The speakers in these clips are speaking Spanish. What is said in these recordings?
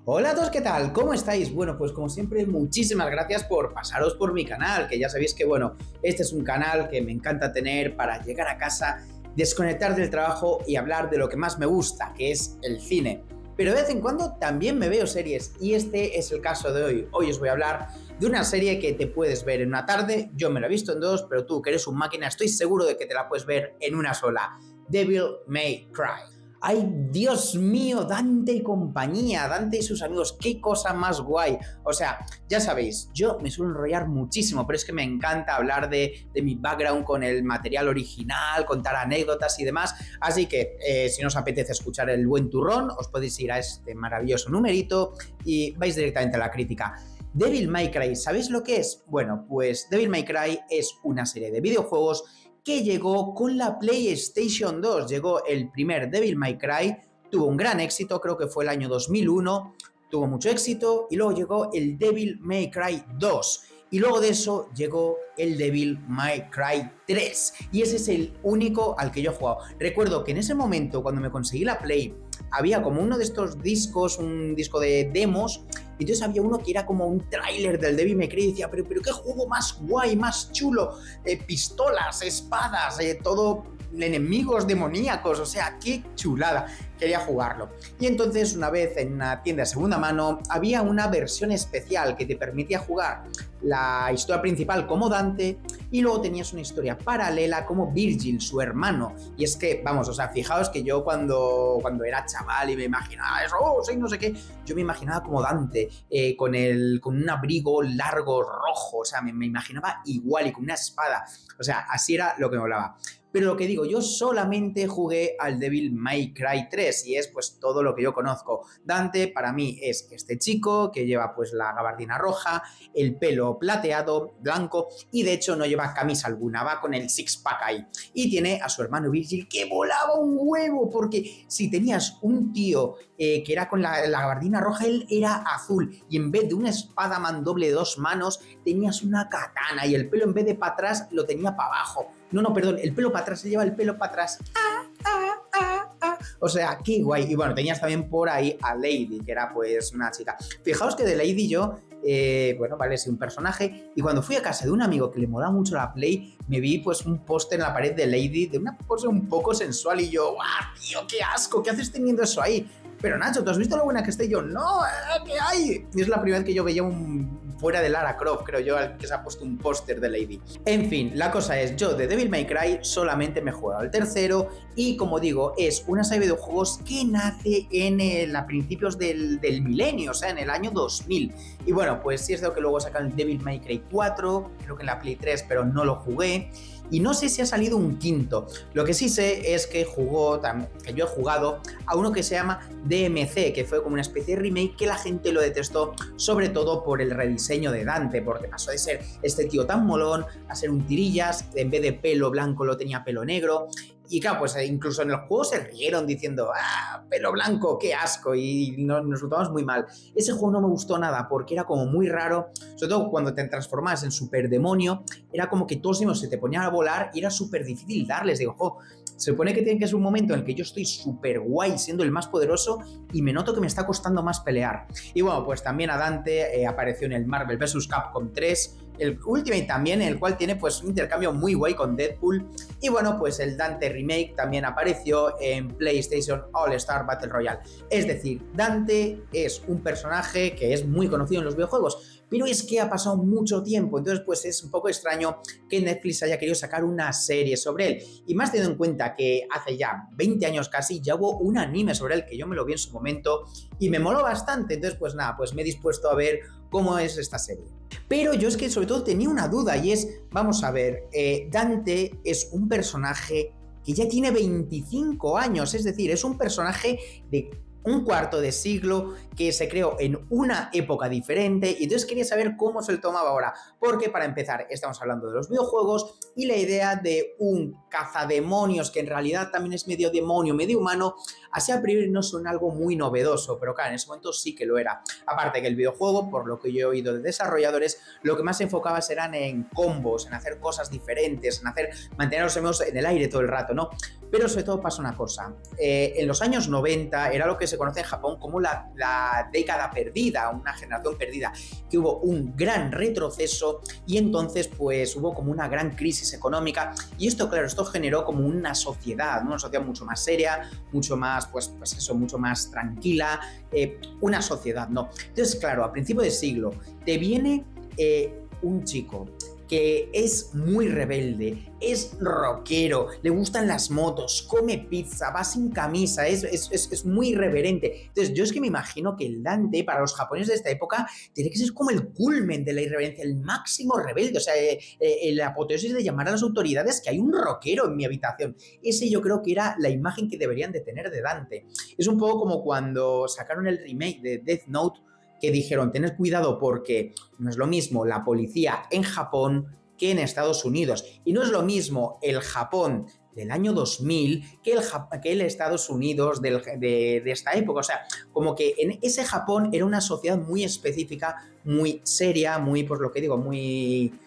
Hola a todos, ¿qué tal? ¿Cómo estáis? Bueno, pues como siempre, muchísimas gracias por pasaros por mi canal, que ya sabéis que, bueno, este es un canal que me encanta tener para llegar a casa, desconectar del trabajo y hablar de lo que más me gusta, que es el cine. Pero de vez en cuando también me veo series y este es el caso de hoy. Hoy os voy a hablar de una serie que te puedes ver en una tarde, yo me la he visto en dos, pero tú que eres un máquina estoy seguro de que te la puedes ver en una sola. Devil May Cry. ¡Ay, Dios mío! Dante y compañía, Dante y sus amigos, qué cosa más guay. O sea, ya sabéis, yo me suelo enrollar muchísimo, pero es que me encanta hablar de mi background con el material original, contar anécdotas y demás. Así que, si no os apetece escuchar el buen turrón, os podéis ir a este maravilloso numerito y vais directamente a la crítica. Devil May Cry, ¿sabéis lo que es? Bueno, pues Devil May Cry es una serie de videojuegos que llegó con la PlayStation 2. Llegó el primer Devil May Cry, tuvo un gran éxito, creo que fue el año 2001, tuvo mucho éxito, y luego llegó el Devil May Cry 2. Y luego de eso llegó el Devil May Cry 3. Y ese es el único al que yo he jugado. Recuerdo que en ese momento, cuando me conseguí la Play, había como uno de estos discos, un disco de demos, y entonces había uno que era como un tráiler del Devil May Cry y decía, pero qué juego más guay, más chulo, pistolas, espadas, todo enemigos demoníacos, o sea, qué chulada, quería jugarlo. Y entonces una vez en una tienda de segunda mano había una versión especial que te permitía jugar la historia principal como Dante y luego tenías una historia paralela como Virgil, su hermano. Y es que, vamos, o sea, fijaos que yo cuando era chaval y me imaginaba eso, sí, no sé qué, yo me imaginaba como Dante, con un abrigo largo rojo, o sea, me imaginaba igual y con una espada, o sea, así era lo que me hablaba. Pero lo que digo, yo solamente jugué al Devil May Cry 3 y es pues todo lo que yo conozco. Dante para mí es este chico que lleva pues la gabardina roja, el pelo plateado, blanco y de hecho no lleva camisa alguna, va con el six pack ahí. Y tiene a su hermano Virgil que volaba un huevo porque si tenías un tío que era con la gabardina roja, él era azul y en vez de una espada mandoble de 2 manos tenías una katana y el pelo en vez de para atrás lo tenía para abajo. No, perdón, el pelo para atrás, se lleva el pelo para atrás. O sea, qué guay. Y bueno, tenías también por ahí a Lady, que era pues una chica. Fijaos que de Lady yo, bueno, vale, soy un personaje. Y cuando fui a casa de un amigo que le molaba mucho la Play, me vi pues un póster en la pared de Lady de una cosa un poco sensual y yo, ¡guau, tío, qué asco! ¿Qué haces teniendo eso ahí? Pero Nacho, ¿tú has visto lo buena que esté? Y yo, no, ¿qué hay? Y es la primera vez que yo veía fuera de Lara Croft, creo yo, al que se ha puesto un póster de Lady. En fin, la cosa es, yo de Devil May Cry solamente me he jugado al tercero y como digo, es una serie de videojuegos que nace a principios del milenio, o sea, en el año 2000. Y bueno, pues sí es de lo que luego sacan el Devil May Cry 4, creo que en la Play 3, pero no lo jugué. Y no sé si ha salido un quinto. Lo que sí sé es que yo he jugado a uno que se llama DMC, que fue como una especie de remake que la gente lo detestó, sobre todo por el rediseño de Dante, porque pasó de ser este tío tan molón a ser un tirillas, en vez de pelo blanco lo tenía pelo negro. Y claro, pues incluso en el juego se rieron diciendo, pelo blanco, qué asco, y nos resultamos muy mal. Ese juego no me gustó nada porque era como muy raro, sobre todo cuando te transformabas en super demonio, era como que todos se te ponían a volar y era súper difícil darles. Digo, se supone que tiene que ser un momento en el que yo estoy súper guay siendo el más poderoso y me noto que me está costando más pelear. Y bueno, pues también a Dante apareció en el Marvel vs. Capcom 3, el Ultimate también, en el cual tiene pues un intercambio muy guay con Deadpool. Y bueno, pues el Dante Remake también apareció en PlayStation All Star Battle Royale. Es decir, Dante es un personaje que es muy conocido en los videojuegos, pero es que ha pasado mucho tiempo, entonces pues es un poco extraño que Netflix haya querido sacar una serie sobre él. Y más teniendo en cuenta que hace ya 20 años casi ya hubo un anime sobre él que yo me lo vi en su momento y me moló bastante, entonces pues nada, pues me he dispuesto a ver cómo es esta serie. Pero yo es que sobre todo tenía una duda y es, vamos a ver, Dante es un personaje que ya tiene 25 años, es decir, es un personaje de un cuarto de siglo que se creó en una época diferente y entonces quería saber cómo se lo tomaba ahora, porque para empezar estamos hablando de los videojuegos y la idea de un cazademonios que en realidad también es medio demonio, medio humano, así a priori no suena algo muy novedoso, pero claro, en ese momento sí que lo era. Aparte que el videojuego, por lo que yo he oído de desarrolladores, lo que más se enfocaba eran en combos, en hacer cosas diferentes, en mantener a los enemigos en el aire todo el rato, ¿no? Pero sobre todo pasa una cosa, en los años 90 era lo que se conoce en Japón como la década perdida, una generación perdida, que hubo un gran retroceso y entonces pues hubo como una gran crisis económica y esto, claro, esto generó como una sociedad, ¿no? Una sociedad mucho más seria, mucho más, pues eso, mucho más tranquila, una sociedad, ¿no? Entonces, claro, a principio de siglo te viene un chico que es muy rebelde, es rockero, le gustan las motos, come pizza, va sin camisa, es muy irreverente. Entonces yo es que me imagino que el Dante para los japoneses de esta época tiene que ser como el culmen de la irreverencia, el máximo rebelde, o sea, el apoteosis de llamar a las autoridades que hay un rockero en mi habitación. Ese yo creo que era la imagen que deberían de tener de Dante. Es un poco como cuando sacaron el remake de Death Note, que dijeron, tened cuidado porque no es lo mismo la policía en Japón que en Estados Unidos. Y no es lo mismo el Japón del año 2000 que el Estados Unidos de esta época. O sea, como que en ese Japón era una sociedad muy específica, muy seria, muy, pues lo que digo, muy...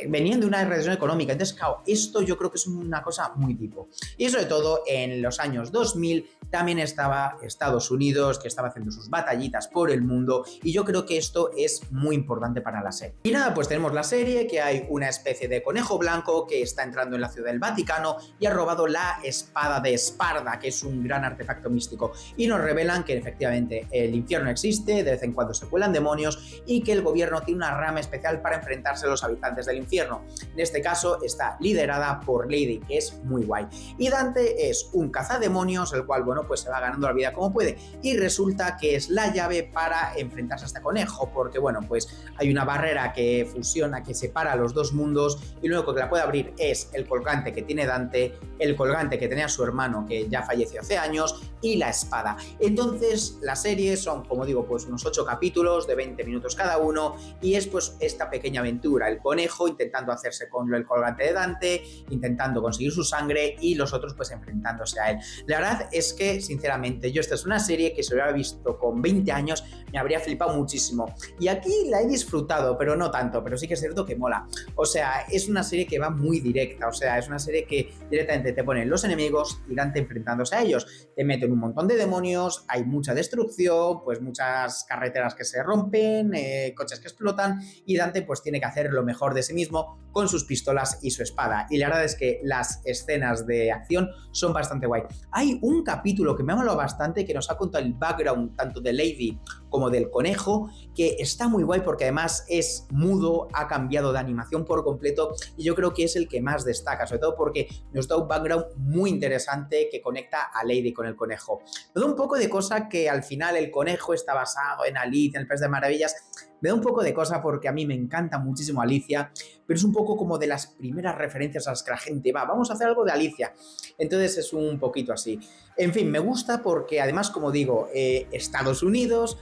venían de una recesión económica. Entonces, claro, esto yo creo que es una cosa muy tipo. Y sobre todo en los años 2000 también estaba Estados Unidos, que estaba haciendo sus batallitas por el mundo, y yo creo que esto es muy importante para la serie. Y nada, pues tenemos la serie, que hay una especie de conejo blanco que está entrando en la ciudad del Vaticano y ha robado la espada de Esparda, que es un gran artefacto místico, y nos revelan que efectivamente el infierno existe, de vez en cuando se cuelan demonios, y que el gobierno tiene una rama especial para enfrentarse a los habitantes del infierno. En este caso está liderada por Lady, que es muy guay. Y Dante es un cazademonios, el cual, bueno, pues se va ganando la vida como puede. Y resulta que es la llave para enfrentarse a este conejo, porque, bueno, pues hay una barrera que fusiona, que separa los dos mundos, y lo único que la puede abrir es el colgante que tiene Dante, el colgante que tenía su hermano, que ya falleció hace años, y la espada. Entonces, la serie son, como digo, pues unos 8 capítulos de 20 minutos cada uno, y es pues esta pequeña aventura, el conejo intentando hacerse con el colgante de Dante, intentando conseguir su sangre y los otros pues enfrentándose a él. La verdad es que, sinceramente, esta es una serie que si lo hubiera visto con 20 años me habría flipado muchísimo. Y aquí la he disfrutado, pero no tanto, pero sí que es cierto que mola. O sea, es una serie que va muy directa, o sea, es una serie que directamente te ponen los enemigos y Dante enfrentándose a ellos. Te meten un montón de demonios, hay mucha destrucción, pues muchas carreteras que se rompen, coches que explotan, y Dante pues tiene que hacer lo mejor de sí mismo con sus pistolas y su espada. Y la verdad es que las escenas de acción son bastante guay. Hay un capítulo que me ha molado bastante, que nos ha contado el background tanto de Lady como del conejo, que está muy guay porque además es mudo, ha cambiado de animación por completo, y yo creo que es el que más destaca, sobre todo porque nos da un background muy interesante que conecta a Lady con el conejo. Me da un poco de cosa que al final el conejo está basado en Alicia, en el País de Maravillas. Me da un poco de cosa porque a mí me encanta muchísimo Alicia, pero es un poco como de las primeras referencias a las que la gente va, vamos a hacer algo de Alicia. Entonces es un poquito así. En fin, me gusta porque además, como digo, Estados Unidos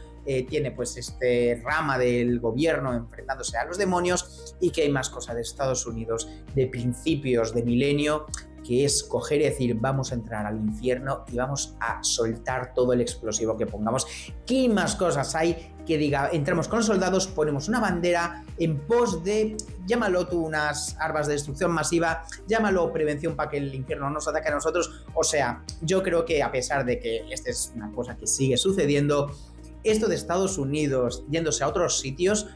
tiene pues este rama del gobierno enfrentándose a los demonios, y que hay más cosas de Estados Unidos de principios de milenio, que es coger y decir, vamos a entrar al infierno y vamos a soltar todo el explosivo que pongamos. ¿Qué más cosas hay que diga, entramos con los soldados, ponemos una bandera en pos de, llámalo tú, unas armas de destrucción masiva, llámalo prevención para que el infierno no nos ataque a nosotros? O sea, yo creo que a pesar de que esta es una cosa que sigue sucediendo, esto de Estados Unidos yéndose a otros sitios,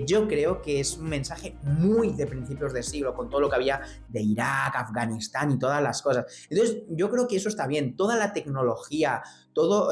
yo creo que es un mensaje muy de principios de siglo, con todo lo que había de Irak, Afganistán y todas las cosas. Entonces, yo creo que eso está bien. Toda la tecnología, todo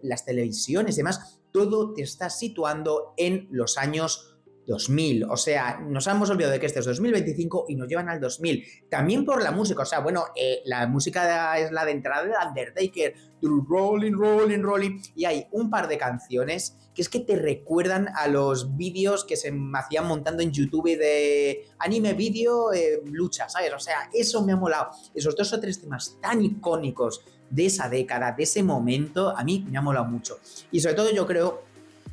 las televisiones y demás, todo te está situando en los años 2000, o sea, nos hemos olvidado de que este es 2025 y nos llevan al 2000. También por la música, o sea, bueno, la música es la de entrada de Undertaker, Rolling, Rolling, Rolling, y hay un par de canciones que es que te recuerdan a los vídeos que se hacían montando en YouTube de anime vídeo lucha, ¿sabes? O sea, eso me ha molado. Esos 2 o 3 temas tan icónicos de esa década, de ese momento, a mí me ha molado mucho. Y sobre todo yo creo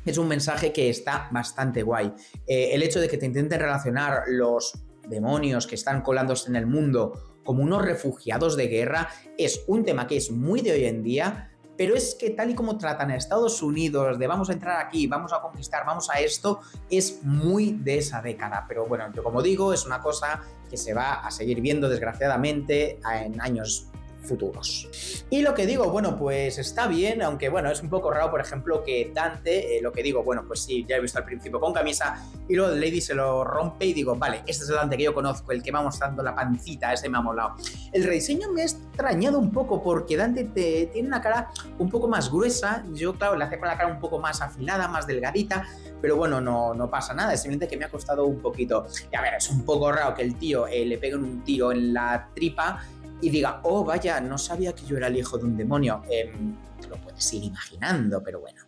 es un mensaje que está bastante guay. El hecho de que te intenten relacionar los demonios que están colándose en el mundo como unos refugiados de guerra es un tema que es muy de hoy en día, pero es que tal y como tratan a Estados Unidos de vamos a entrar aquí, vamos a conquistar, vamos a esto, es muy de esa década. Pero bueno, yo como digo, es una cosa que se va a seguir viendo desgraciadamente en años futuros. Y lo que digo, bueno, pues está bien, aunque bueno, es un poco raro, por ejemplo, que Dante, lo que digo, bueno, pues sí, ya he visto al principio con camisa y luego Lady se lo rompe y digo, vale, este es el Dante que yo conozco, el que va mostrando la pancita, ese me ha molado. El rediseño me ha extrañado un poco porque Dante tiene una cara un poco más gruesa, yo claro, le hace con la cara un poco más afilada, más delgadita, pero bueno, no pasa nada, es simplemente que me ha costado un poquito. Y a ver, es un poco raro que el tío le pegue un tiro en la tripa y diga, oh vaya, no sabía que yo era el hijo de un demonio. Te lo puedes ir imaginando, pero bueno.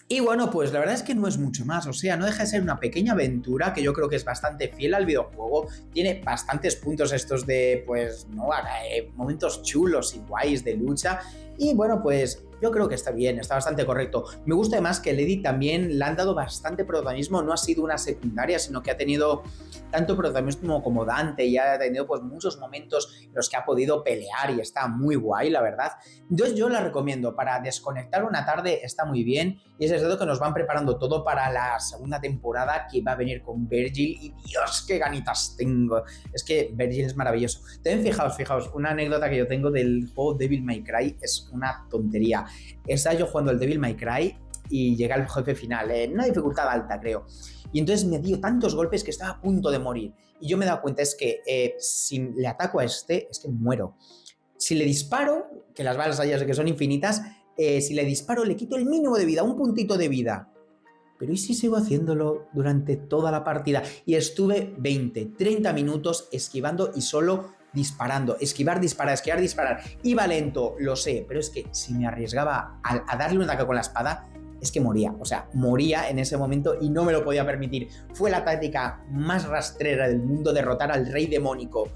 Y bueno, pues la verdad es que no es mucho más, o sea, no deja de ser una pequeña aventura que yo creo que es bastante fiel al videojuego, tiene bastantes puntos estos de, pues, no, momentos chulos y guays de lucha, y bueno, pues yo creo que está bien, está bastante correcto. Me gusta además que Lady también le han dado bastante protagonismo, no ha sido una secundaria, sino que ha tenido tanto protagonismo como Dante y ha tenido pues muchos momentos en los que ha podido pelear y está muy guay, la verdad. Entonces yo la recomiendo para desconectar una tarde, está muy bien y es cierto que nos van preparando todo para la segunda temporada que va a venir con Virgil y Dios, qué ganitas tengo. Es que Virgil es maravilloso. También fijaos, una anécdota que yo tengo del juego Devil May Cry es una tontería. Estaba yo jugando el Devil May Cry y llega al jefe final, en una dificultad alta creo. Y entonces me dio tantos golpes que estaba a punto de morir. Y yo me he dado cuenta es que si le ataco a este, es que muero. Si le disparo, que las balas ya sé que son infinitas, si le disparo le quito el mínimo de vida, un puntito de vida. Pero ¿y si sigo haciéndolo durante toda la partida? Y estuve 20, 30 minutos esquivando y solo disparando. Esquivar, disparar, esquivar, disparar. Iba lento, lo sé, pero es que si me arriesgaba a darle un ataque con la espada, es que moría. O sea, moría en ese momento y no me lo podía permitir. Fue la táctica más rastrera del mundo, derrotar al rey demónico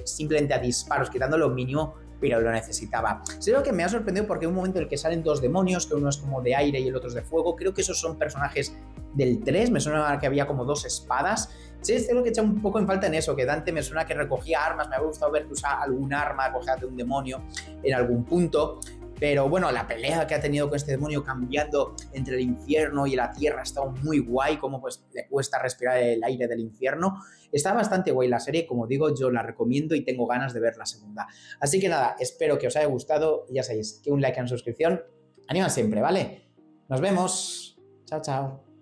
simplemente a disparos, quitando lo mínimo, pero lo necesitaba. Sé lo que me ha sorprendido porque hay un momento en el que salen 2 demonios, que uno es como de aire y el otro es de fuego. Creo que esos son personajes del 3, me suena que había como 2 espadas. Sí, es lo que echa un poco en falta en eso, que Dante me suena que recogía armas, me había gustado ver que usaba algún arma, cogía de un demonio en algún punto. Pero bueno, la pelea que ha tenido con este demonio cambiando entre el infierno y la tierra ha estado muy guay, como pues le cuesta respirar el aire del infierno. Está bastante guay la serie, como digo, yo la recomiendo y tengo ganas de ver la segunda. Así que nada, espero que os haya gustado. Ya sabéis que un like y una suscripción anima siempre, ¿vale? Nos vemos. Chao, chao.